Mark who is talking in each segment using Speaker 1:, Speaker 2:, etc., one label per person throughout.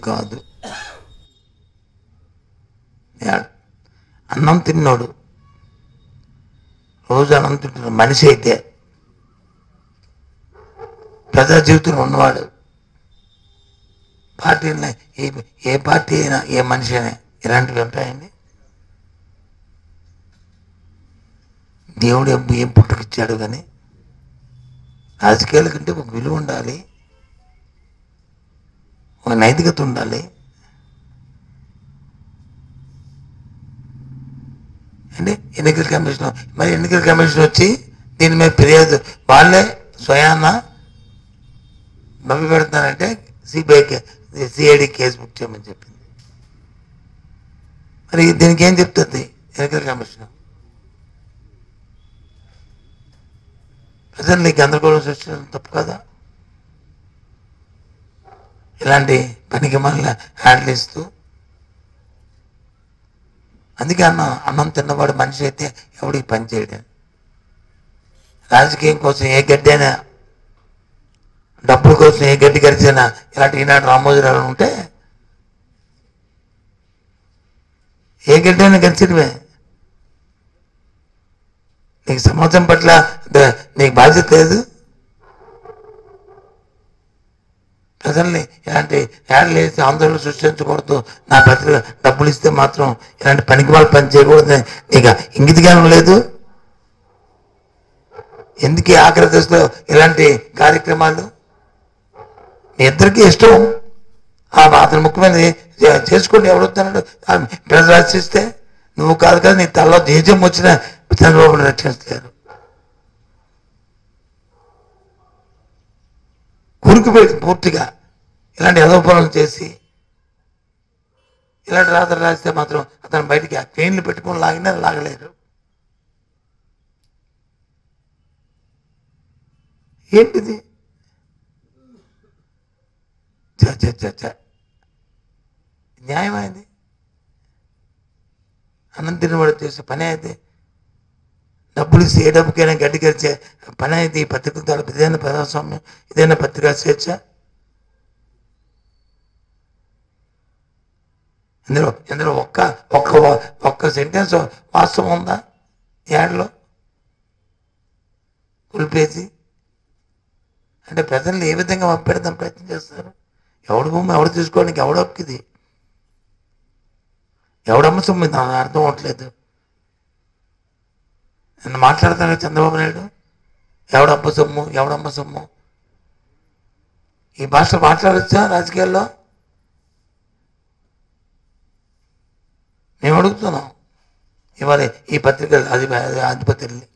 Speaker 1: కాదు. అన్నం తిన్నాడు, రోజు అన్నం తింటున్నాడు మనిషి అయితే, ప్రజా జీవితంలో ఉన్నవాడు, పార్టీని ఏ పార్టీ అయినా ఏ మనిషి అయినా ఇలాంటివి ఉంటాయండి. దేవుడు ఏం పుట్టుకిచ్చాడు, కానీ రాజకీయాల కంటే ఒక విలువ ఉండాలి, ఒక నైతికత ఉండాలి అంటే. ఎన్నికల కమిషన్, మరి ఎన్నికల కమిషన్ వచ్చి దీని మీద ఫిర్యాదు వాళ్ళే స్వయాన మభ్య పెడతానంటే సిఐడి కేసు బుక్ చేయమని చెప్పింది. మరి దీనికి ఏం చెప్తుంది ఎన్నికల కమిషన్? ప్రజలు నీకు గందరగోళం సృష్టించడం తప్పు కదా. ఇలాంటి పనికి మళ్ళీ హ్యాండిల్ ఇస్తూ, అందుకే అన్నం తిన్నవాడు మనిషి అయితే ఎవడికి పని చేయడం. రాజకీయం కోసం ఏ గడ్డి అయినా, డబ్బుల కోసం ఏ గడ్డి గడిచినా ఇలాంటి ఈనాడు రామోజీరావు ఉంటే ఏ గడ్డి అయినా గడిచినవే. నీకు సమాజం పట్ల నీకు బాధ్యత లేదు. ప్రజల్ని ఇలాంటి యాడ్లు వేసి ఆందోళన సృష్టించకూడదు, నా పత్రిక డబ్బులు ఇస్తే మాత్రం ఇలాంటి పనికి వాళ్ళు పని చేయకూడదు నీకు ఇంగితగానం లేదు. ఎందుకు ఆఖరి దశలో ఇలాంటి కార్యక్రమాలు? మీ ఇద్దరికీ ఇష్టం, అతను ముఖ్యమైన చేసుకోండి, ఎవడొస్తున్నాడు ప్రజలు రక్షిస్తే. నువ్వు కాదు కదా, నీ తలలో దేశం వచ్చిన చంద్రబాబుని రక్షిస్తారు. కురికిపోయి పూర్తిగా ఇలాంటి అదోపనలు చేసి ఇలాంటి రాత్రి రాస్తే మాత్రం అతను బయటికి ఆ ట్రైన్లు పెట్టుకొని లాగినా లాగలేరు. ఏంటిది? న్యాయమైంది. అన్నం తినబడి చేసే పని అయితే, డబ్బులు ఇస్తే ఏ డబ్బుకైనా గడ్డి గడిచే పని అయితే ఈ పత్రికల ద్వారా ఇదైనా ప్రజాస్వామ్యం, ఇదైనా పత్రికా స్వేచ్ఛ. ఇందులో ఒక్క సెంటెన్స్ వాస్తవం ఉందా యాడ్లో? కులిపేసి అంటే ప్రజల్ని ఏ విధంగా పంపెడదాం ప్రయత్నం చేస్తారు. ఎవడి భూమి ఎవడు తీసుకోవడానికి ఎవడొక్కిది, ఎవడమ్మ సొమ్ము అర్థం అవ్వట్లేదు. నన్ను మాట్లాడతాను చంద్రబాబు నాయుడు, ఎవడమ్మ సొమ్ము. ఈ భాష మాట్లాడచ్చా రాజకీయాల్లో? మేము అడుగుతున్నాం ఇవాళ ఈ పత్రికలు అధిపతుల్ని.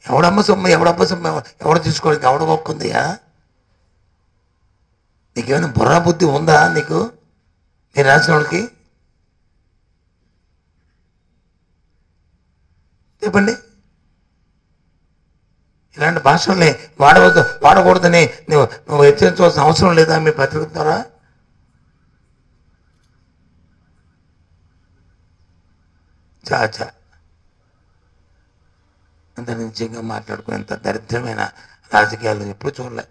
Speaker 1: ఎవడమ్మ సొమ్ము ఎవడ తీసుకోవడానికి ఎవడ మొక్కుందియా? నీకేమైనా బుర్రా బుద్ధి ఉందా నీకు? మీరు రాసిన వాళ్ళకి చెప్పండి. ఇలాంటి భాషల్ని వాడకూడదని నువ్వు హెచ్చరించవలసిన అవసరం లేదా మీ పత్రిక ద్వారా? చాచా అంత నిజంగా మాట్లాడుకునేంత దరిద్రమైన రాజకీయాలు ఎప్పుడు చూడలే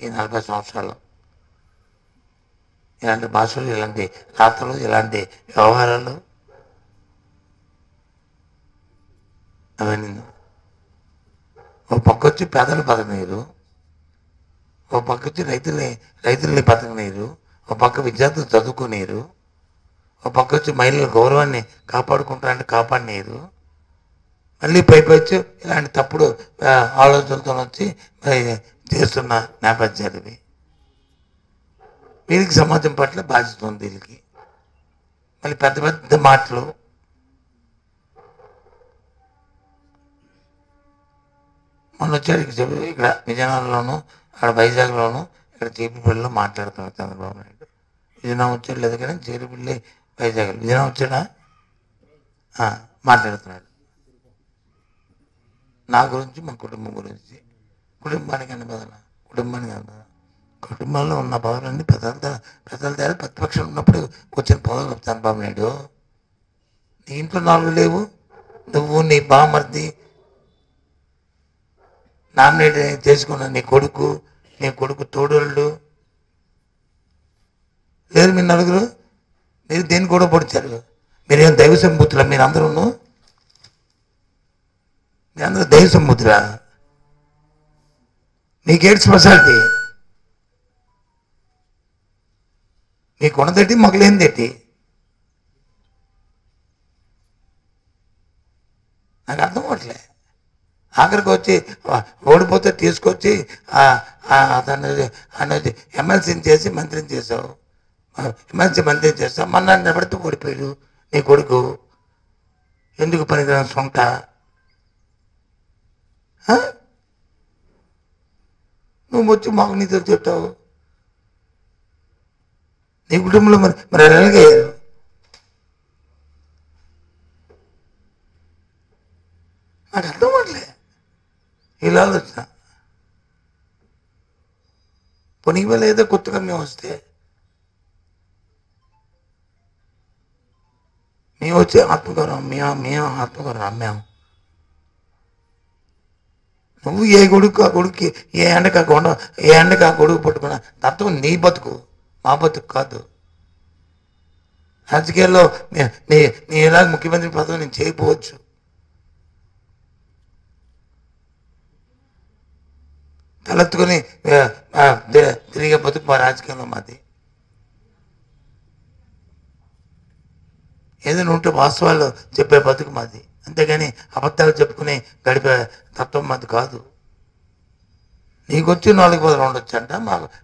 Speaker 1: ఈ 40 సంవత్సరాల్లో. ఇలాంటి భాషలు, ఇలాంటి రాత్రులు, ఇలాంటి వ్యవహారాలు అవన్నీ. ఓ పక్క వచ్చి పేదలు బతకనీరు, ఓ పక్క వచ్చి రైతుల్ని బతకనీరు, ఓ పక్క విద్యార్థులు చదువుకునేరు, ఓ పక్క వచ్చి మహిళల గౌరవాన్ని కాపాడుకుంటారంటే కాపాడినీరు. మళ్ళీ పైపచ్చు ఇలాంటి తప్పుడు ఆలోచనలతో వచ్చి చేస్తున్న నేపథ్యాలు ఇవి. వీరికి సమాజం పట్ల బాధ్యత ఉంది వీళ్ళకి. మళ్ళీ పెద్ద పెద్ద మాటలు. మొన్న వచ్చాడు ఇక్కడ విజయనగరంలోను, అక్కడ వైజాగ్లోను, ఇక్కడ చేపిపల్లిలో మాట్లాడుతున్నాడు చంద్రబాబు నాయుడు. విజయనగరం వచ్చాడు లేదు కానీ చేపిపల్లి వైజాగ్. విజయనగరం వచ్చాడా? మాట్లాడుతున్నాడు నా గురించి, మా కుటుంబం గురించి. కుటుంబానికి అన్ని బదులు కుటుంబానికి అన్న కుటుంబంలో ఉన్న పదవులన్నీ ప్రజల దగ్గర ప్రతిపక్షం ఉన్నప్పుడు వచ్చిన పదవులు చంద్రబాబు నాయుడు. నీ ఇంట్లో 4 లేవు, నువ్వు నీ బామర్ది నామినేట్ చేసుకున్న నీ కొడుకు నీ కొడుకు తోడోళ్ళు లేదు, మీరు నలుగురు మీరు దేన్ని కూడా పొడిచారు? మీరేం దైవ సంబూతులా? మీరందరూ దైవ సంబూతులా? మీకేంటి స్పెషాలిటీ? మీకు ఉన్నదేటి మొగలేందేటి? నాకు అర్థం అవ్వట్లే. ఆఖరికి వచ్చి ఓడిపోతే తీసుకొచ్చి అతను ఎమ్మెల్సీని చేసి మంత్రిని చేసావు, ఎమ్మెల్సీ మంత్రిని చేసావు. మొన్న నిలబడితే ఓడిపోయాడు నీ కొడుకు. ఎందుకు పనికిరాని సొంత? నువ్వు వచ్చి మాకు నీతో చెప్తావు. నీ కుటుంబంలో మరి ఎలాగయ్యారు? నాకు అర్థం అవ్వట్లే ఇలా ఆలోచన. పొని వల్ల ఏదో కొత్తగా మేము వస్తే మేము వచ్చి ఆత్మగౌరవం, మేము ఆత్మగౌరవం అమ్మాము. నువ్వు ఏ కొడుకు ఆ కొడుకు ఏ ఎండకు ఆ కొడుకు పట్టుకున్నా తత్వం నీ బతుకు, మా బతుకు కాదు. రాజకీయాల్లో నీ ఇలాగ ముఖ్యమంత్రి పదవి నేను చేయకపోవచ్చు. తలెత్తుకొని తిరిగే బతుకు మా రాజకీయంలో మాది. ఏదైనా ఉంటే వాస్తవాలు చెప్పే బతుకు మాది, అంతేగాని అబద్ధాలు చెప్పుకుని గడిపే తత్వం మాది కాదు. నీకు వచ్చి 4 పదవులు ఉండొచ్చు అంట,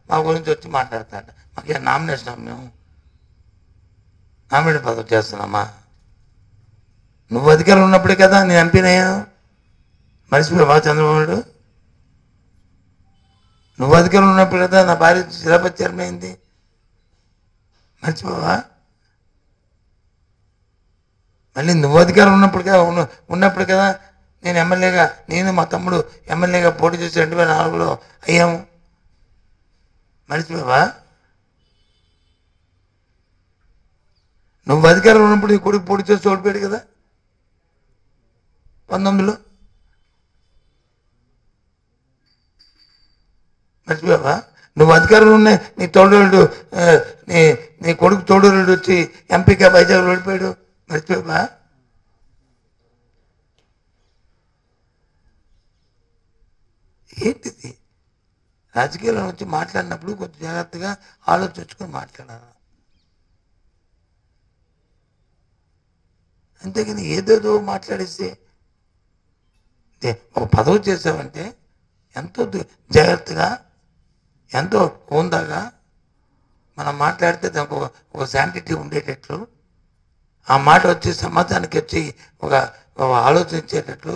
Speaker 1: మా గురించి వచ్చి మాట్లాడతా అంట. మాకు నామినేషన్ మేము నామినేషన్ పదవి చేస్తున్నామా? నువ్వు అధికారం ఉన్నప్పుడే కదా నేను ఎంపీనయ్యా. మర్చిపోయావా చంద్రబాబు? నువ్వు అధికారం ఉన్నప్పుడు కదా నా భార్య జిల్లా చైర్మన్ అయింది. మర్చిపోవా? మళ్ళీ నువ్వు అధికారం ఉన్నప్పుడు కదా నేను ఎమ్మెల్యేగా, నేను మా తమ్ముడు ఎమ్మెల్యేగా పోటీ చేసి 2004లో అయ్యాము. మర్చిపోవా? నువ్వు అధికారం ఉన్నప్పుడు నీ కొడుకు పోటీ చేసి ఓడిపోయాడు కదా 19లో. మర్చిపోయావా? నువ్వు అధికారంలో ఉన్నాయి నీ తోడోళ్ళు నీ కొడుకు తోడోళ్ళు వచ్చి ఎంపీగా వైజాగ్లో ఓడిపోయాడు. మర్చిపోయావా? ఏంటిది? రాజకీయాల్లో వచ్చి మాట్లాడినప్పుడు కొంచెం జాగ్రత్తగా ఆలోచించుకొని మాట్లాడాలి. అంతేగాని ఏదేదో మాట్లాడేస్తే ఒక పదవి చేసావంటే ఎంతో జాగ్రత్తగా, ఎంతో హోందాగా మనం మాట్లాడితే దానికి ఒక శాంటిటీ ఉండేటట్లు, ఆ మాట వచ్చి సమాజానికి వచ్చి ఒక ఆలోచించేటట్లు,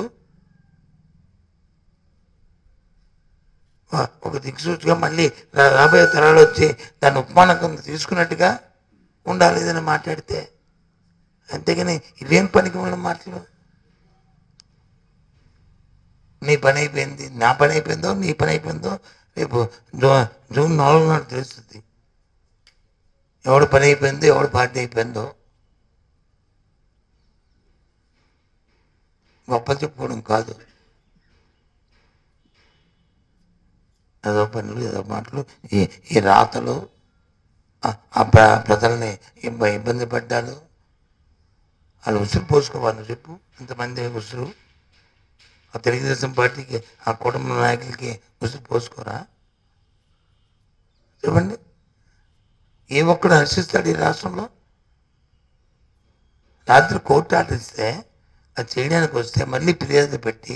Speaker 1: ఒక దిక్సూచిగా మళ్ళీ రాబోయే తరాలు వచ్చి దాన్ని ఉపమానం తీసుకున్నట్టుగా ఉండాలి ఏదైనా మాట్లాడితే. అంతేగాని ఇవేం పనికి మన మాటలు? నీ పని అయిపోయింది, నా పని అయిపోయిందో నీ పని అయిపోయిందో రేపు జూన్ 4 నాడు తెలుస్తుంది. ఎవడు పని అయిపోయిందో ఎవడు పార్టీ అయిపోయిందో. గొప్పలు చెప్పుకోవడం కాదు, ఏదో పనులు ఏదో మాటలు, ఈ రాతలు, ఆ ప్రజల్ని ఇబ్బంది పడ్డాలు. వాళ్ళు ఉసురు పోసుకోవాలి. చెప్పు ఎంతమంది ఉసురు ఆ తెలుగుదేశం పార్టీకి, ఆ కుటుంబ నాయకులకి ఉసురు పోసుకోరా? చెప్పండి. ఏ ఒక్కడు హర్షిస్తాడు ఈ రాష్ట్రంలో? రాత్రి కోర్టు ఆర్డర్ ఇస్తే అది చేయడానికి వస్తే మళ్ళీ ఫిర్యాదు పెట్టి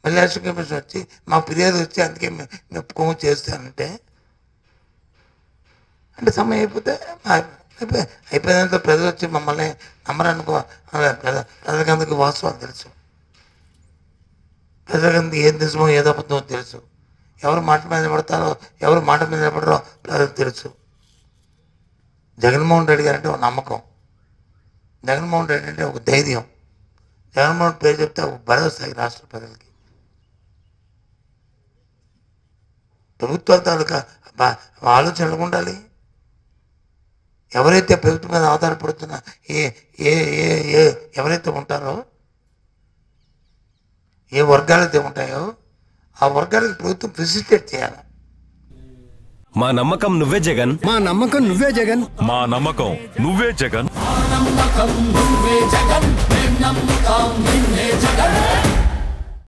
Speaker 1: మళ్ళీ ఎలక్షన్ కమిషన్ వచ్చి మా ఫిర్యాదు వచ్చి అందుకే మేము చేస్తానంటే అంటే సమయం అయిపోతే అయిపోయినంత ప్రజలు వచ్చి మమ్మల్ని నమ్మరనుకో. ప్రజలకందరికీ వాస్తవాలు తెలుసు, ప్రజలకందరికీ ఏం నిజమో ఏదో అబద్ధమో తెలుసు. ఎవరు మాట మీద నిలబడతారో ఎవరు మాట మీద నిలబడరో ప్రజలకు తెలుసు. జగన్మోహన్ రెడ్డి గారు అంటే ఒక నమ్మకం, జగన్మోహన్ రెడ్డి అంటే ఒక ధైర్యం, జగన్మోహన్ పేరు చెప్తే ఒక భరోసా రాష్ట్ర ప్రజలకి. ప్రభుత్వాల తాలూకా ఆలోచనలు ఉండాలి. ఎవరైతే ప్రభుత్వం మీద ఆధారపడుతున్న ఎవరైతే ఉంటారో, ఏ వర్గాలైతే ఉంటాయో ఆ వర్గాలకు ప్రభుత్వం ఫెసిలిటేట్ చేయాలి.
Speaker 2: మా నమ్మకం నువ్వే జగన్.
Speaker 3: మా నమ్మకం నువ్వే జగన్.
Speaker 4: మా నమ్మకం నువ్వే జగన్.
Speaker 5: నమ్మకం నువ్వే జగన్. నమ్మకం నిన్నే జగన్.